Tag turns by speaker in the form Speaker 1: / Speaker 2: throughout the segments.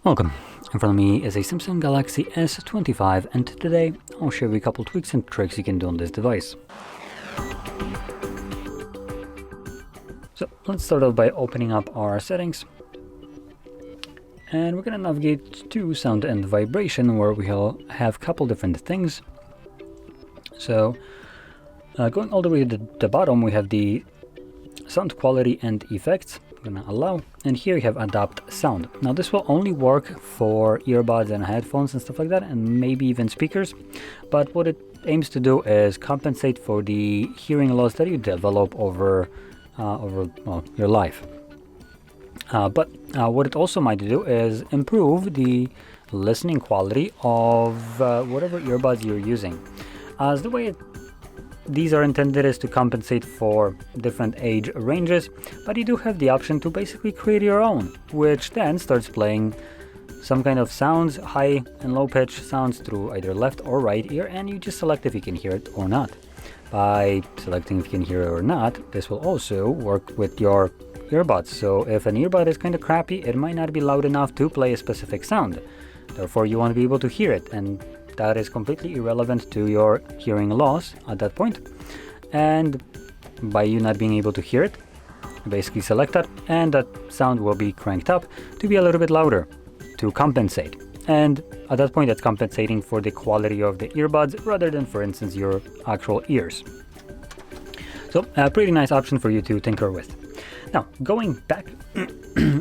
Speaker 1: Welcome. In front of me is a Samsung Galaxy S25, and today I'll show you a couple tweaks and tricks you can do on this device. So let's start off by opening up our settings, and we're going to navigate to sound and vibration, where we'll have a couple different things. So going all the way to the bottom, we have the sound quality and effects. I'm gonna allow, and here you have adapt sound. Now this will only work for earbuds and headphones and stuff like that, and maybe even speakers, but what it aims to do is compensate for the hearing loss that you develop over your life. But what it also might do is improve the listening quality of whatever earbuds you're using, as the way these are intended is to compensate for different age ranges, but you do have the option to basically create your own, which then starts playing some kind of sounds, high and low pitch sounds through either left or right ear, and you just select if you can hear it or not. By selecting if you can hear it or not, this will also work with your earbuds. So if an earbud is kind of crappy, it might not be loud enough to play a specific sound. Therefore, you want to be able to hear it, and that is completely irrelevant to your hearing loss at that point. And by you not being able to hear it, basically select that, and that sound will be cranked up to be a little bit louder to compensate. And at that point, that's compensating for the quality of the earbuds rather than, for instance, your actual ears. So a pretty nice option for you to tinker with. Now, going back,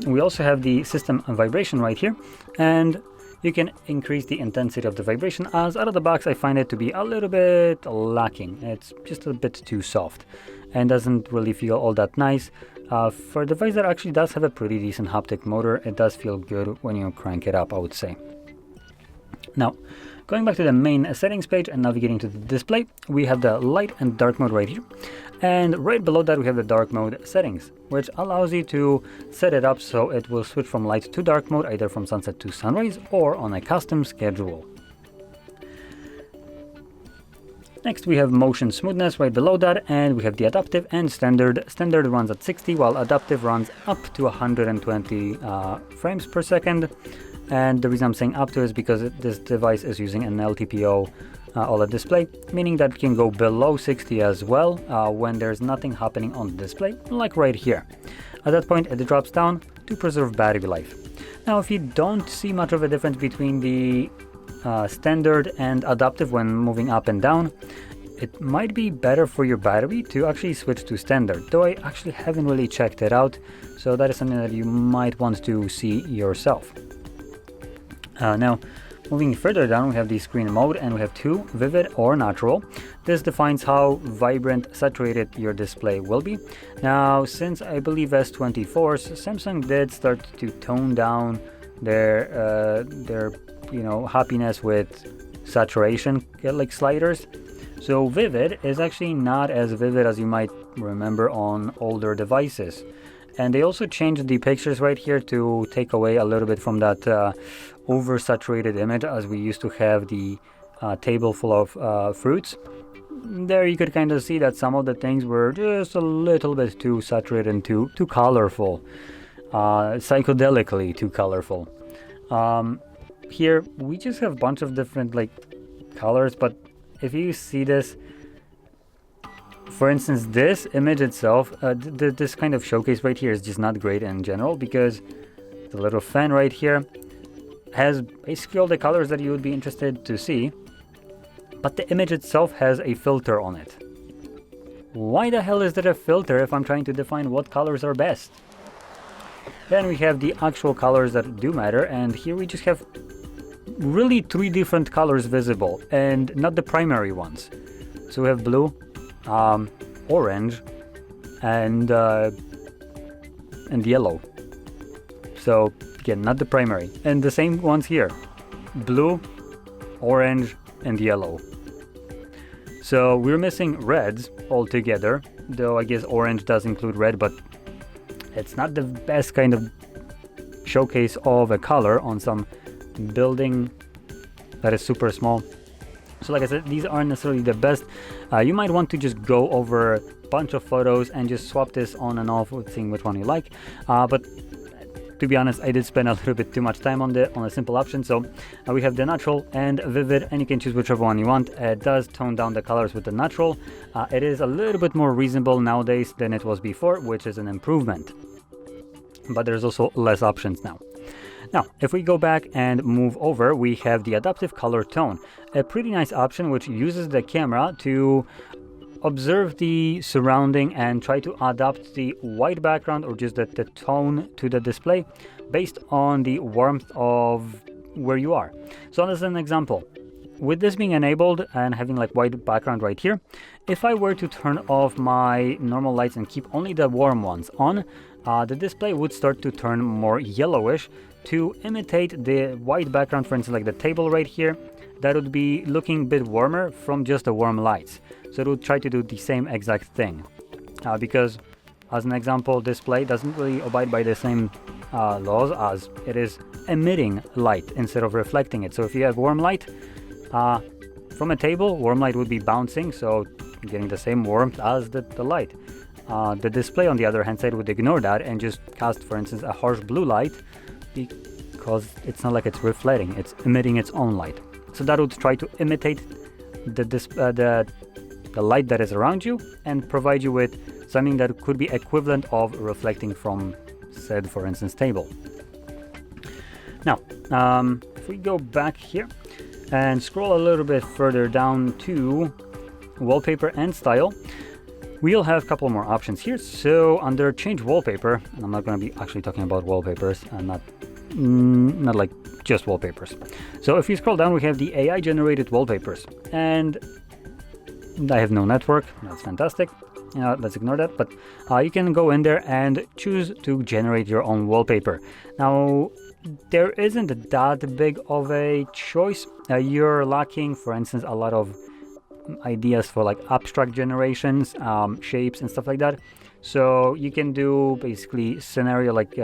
Speaker 1: we also have the system vibration right here, and you can increase the intensity of the vibration, as out of the box I find it to be a little bit lacking. It's just a bit too soft and doesn't really feel all that nice. For a device that actually does have a pretty decent haptic motor, it does feel good when you crank it up, I would say. Now, going back to the main settings page and navigating to the display, we have the light and dark mode right here. And right below that we have the dark mode settings, which allows you to set it up so it will switch from light to dark mode, either from sunset to sunrise or on a custom schedule. Next we have motion smoothness right below that, and we have the adaptive and standard. Standard runs at 60, while adaptive runs up to 120 frames per second. And the reason I'm saying up to is because this device is using an LTPO OLED display, meaning that it can go below 60 as well when there's nothing happening on the display, like right here. At that point, it drops down to preserve battery life. Now, if you don't see much of a difference between the standard and adaptive when moving up and down, it might be better for your battery to actually switch to standard, though I actually haven't really checked it out, so that is something that you might want to see yourself. Now, moving further down, we have the screen mode, and we have two, vivid or natural. This defines how vibrant, saturated your display will be. Now, since I believe S24s, Samsung did start to tone down their happiness with saturation like sliders. So vivid is actually not as vivid as you might remember on older devices. And they also changed the pictures right here to take away a little bit from that oversaturated image, as we used to have the table full of fruits. There you could kind of see that some of the things were just a little bit too saturated and too colorful, psychedelically too colorful. Here we just have a bunch of different colors, but if you see this, for instance, this image itself, this kind of showcase right here is just not great in general, because the little fan right here has basically all the colors that you would be interested to see, but the image itself has a filter on it. Why the hell is there a filter if I'm trying to define what colors are best? Then we have the actual colors that do matter, and here we just have really three different colors visible, and not the primary ones. So we have blue, orange, and yellow. So again, not the primary. And the same ones here: blue, orange, and yellow. So we're missing reds altogether, though I guess orange does include red, but it's not the best kind of showcase of a color on some building that is super small. So like I said, these aren't necessarily the best. You might want to just go over a bunch of photos and just swap this on and off, seeing which one you like. But to be honest, I did spend a little bit too much time on a simple option. So we have the natural and vivid, and you can choose whichever one you want. It does tone down the colors with the natural. It is a little bit more reasonable nowadays than it was before, which is an improvement. But there's also less options now. Now, if we go back and move over, we have the adaptive color tone, a pretty nice option which uses the camera to observe the surrounding and try to adapt the white background or just the tone to the display based on the warmth of where you are. So as an example, with this being enabled and having like white background right here, if I were to turn off my normal lights and keep only the warm ones on, the display would start to turn more yellowish to imitate the white background. For instance, like the table right here, that would be looking a bit warmer from just the warm lights. So it would try to do the same exact thing, because as an example, display doesn't really abide by the same laws as it is emitting light instead of reflecting it. So if you have warm light from a table, warm light would be bouncing, so getting the same warmth as the light. The display on the other hand side would ignore that and just cast, for instance, a harsh blue light, because it's not like it's reflecting, it's emitting its own light. So that would try to imitate the light that is around you and provide you with something that could be equivalent of reflecting from said, for instance, table. Now, if we go back here and scroll a little bit further down to wallpaper and style, we'll have a couple more options here. So under change wallpaper, and I'm not going to be actually talking about wallpapers and not like just wallpapers. So if you scroll down, we have the AI generated wallpapers, and I have no network. That's fantastic. Let's ignore that, but you can go in there and choose to generate your own wallpaper. Now, there isn't that big of a choice. You're lacking, for instance, a lot of ideas for like abstract generations, shapes and stuff like that. So you can do basically scenario like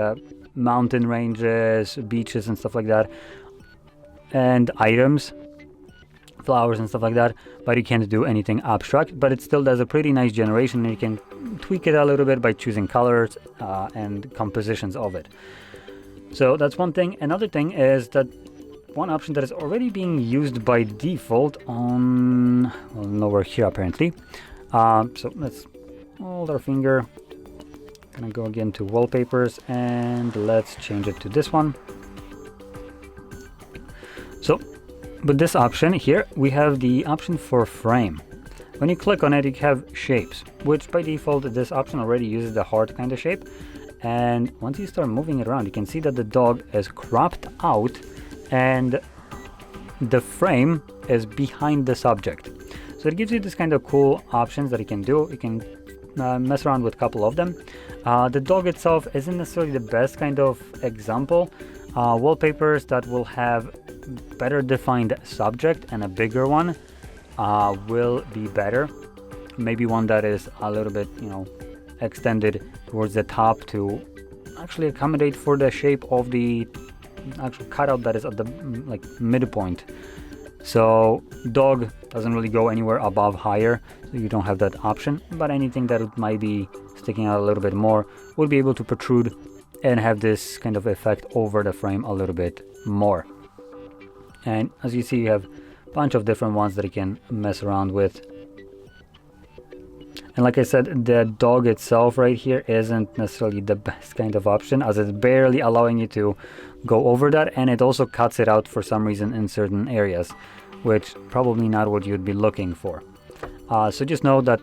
Speaker 1: mountain ranges, beaches and stuff like that, and items, flowers and stuff like that, but you can't do anything abstract. But it still does a pretty nice generation, and you can tweak it a little bit by choosing colors and compositions of it. So that's one thing. Another thing is that one option that is already being used by default on, well, nowhere here apparently. So let's hold our finger, gonna go again to wallpapers, and let's change it to this one. So with this option here, we have the option for frame. When you click on it, you have shapes, which by default this option already uses the heart kind of shape. And once you start moving it around, you can see that the dog is cropped out and the frame is behind the subject. So it gives you this kind of cool options that you can do. You can mess around with a couple of them. The dog itself isn't necessarily the best kind of example. Wallpapers that will have better defined subject and a bigger one will be better. Maybe one that is a little bit, extended towards the top to actually accommodate for the shape of the actual cutout that is at the midpoint. So dog doesn't really go anywhere above higher, so you don't have that option. But anything that might be sticking out a little bit more will be able to protrude and have this kind of effect over the frame a little bit more. And as you see, you have a bunch of different ones that you can mess around with. And like I said, the dog itself right here isn't necessarily the best kind of option, as it's barely allowing you to go over that, and it also cuts it out for some reason in certain areas, which probably not what you'd be looking for. So just know that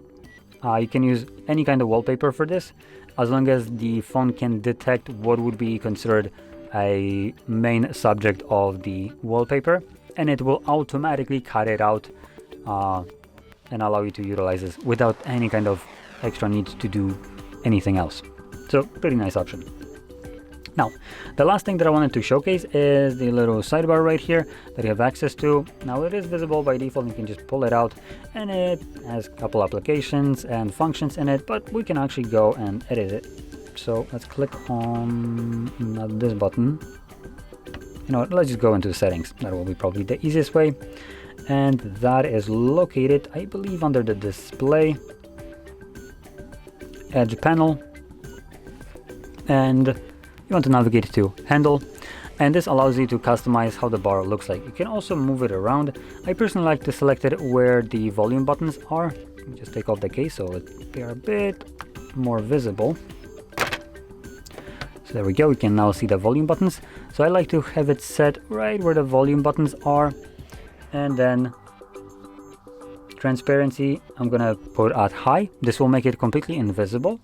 Speaker 1: you can use any kind of wallpaper for this, as long as the phone can detect what would be considered a main subject of the wallpaper, and it will automatically cut it out and allow you to utilize this without any kind of extra need to do anything else. So pretty nice option. Now, the last thing that I wanted to showcase is the little sidebar right here that you have access to. Now it is visible by default, you can just pull it out, and it has a couple applications and functions in it, but we can actually go and edit it. So let's click on this button. Let's just go into the settings. That will be probably the easiest way. And that is located, I believe, under the display, edge panel. And you want to navigate to handle, and this allows you to customize how the bar looks like. You can also move it around. I personally like to select it where the volume buttons are. Just take off the case so they are a bit more visible. So there we go, we can now see the volume buttons. So I like to have it set right where the volume buttons are, and then transparency I'm gonna put at high. This will make it completely invisible.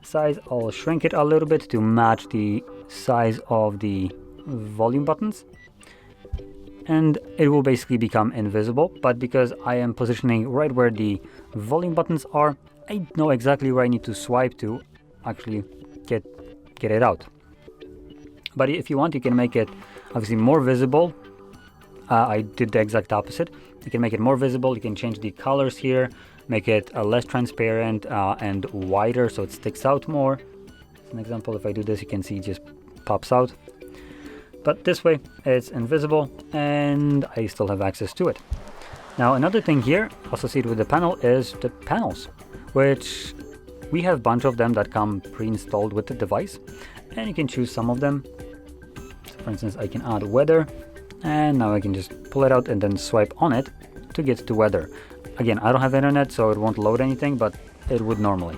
Speaker 1: Size, I'll shrink it a little bit to match the size of the volume buttons, and it will basically become invisible. But because I am positioning right where the volume buttons are, I know exactly where I need to swipe to actually get it out. But if you want, you can make it obviously more visible. I did the exact opposite. You can make it more visible. You can change the colors here, make it less transparent and wider so it sticks out more. As an example, if I do this, you can see it just pops out. But this way it's invisible and I still have access to it. Now another thing here associated with the panel is the panels, which we have a bunch of them that come pre-installed with the device, and you can choose some of them. So for instance, I can add weather, and now I can just pull it out and then swipe on it to get to weather. Again, I don't have internet, so it won't load anything, but it would normally.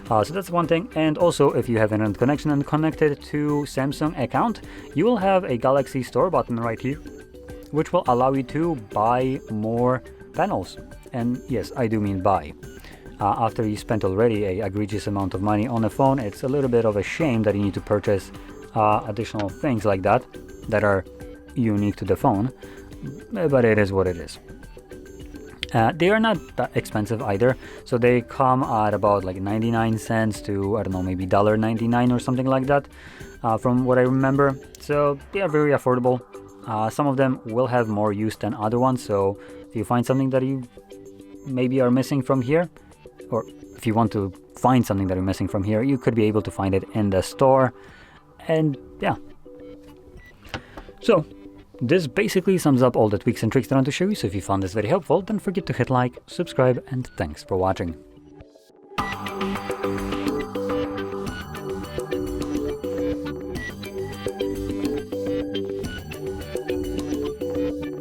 Speaker 1: So that's one thing. And also, if you have internet connection and connected to Samsung account, you will have a Galaxy Store button right here, which will allow you to buy more panels. And yes, I do mean buy. After you spent already an egregious amount of money on a phone, it's a little bit of a shame that you need to purchase additional things like that are unique to the phone, but it is what it is. They are not that expensive either, so they come at about like 99 cents to, I don't know, maybe $1.99 or something like that, from what I remember. So they are very affordable. Some of them will have more use than other ones, so if you find something that you maybe are missing from here, or if you want to find something that you're missing from here, you could be able to find it in the store. And yeah, so this basically sums up all the tweaks and tricks that I want to show you. So if you found this very helpful, don't forget to hit like, subscribe, and thanks for watching.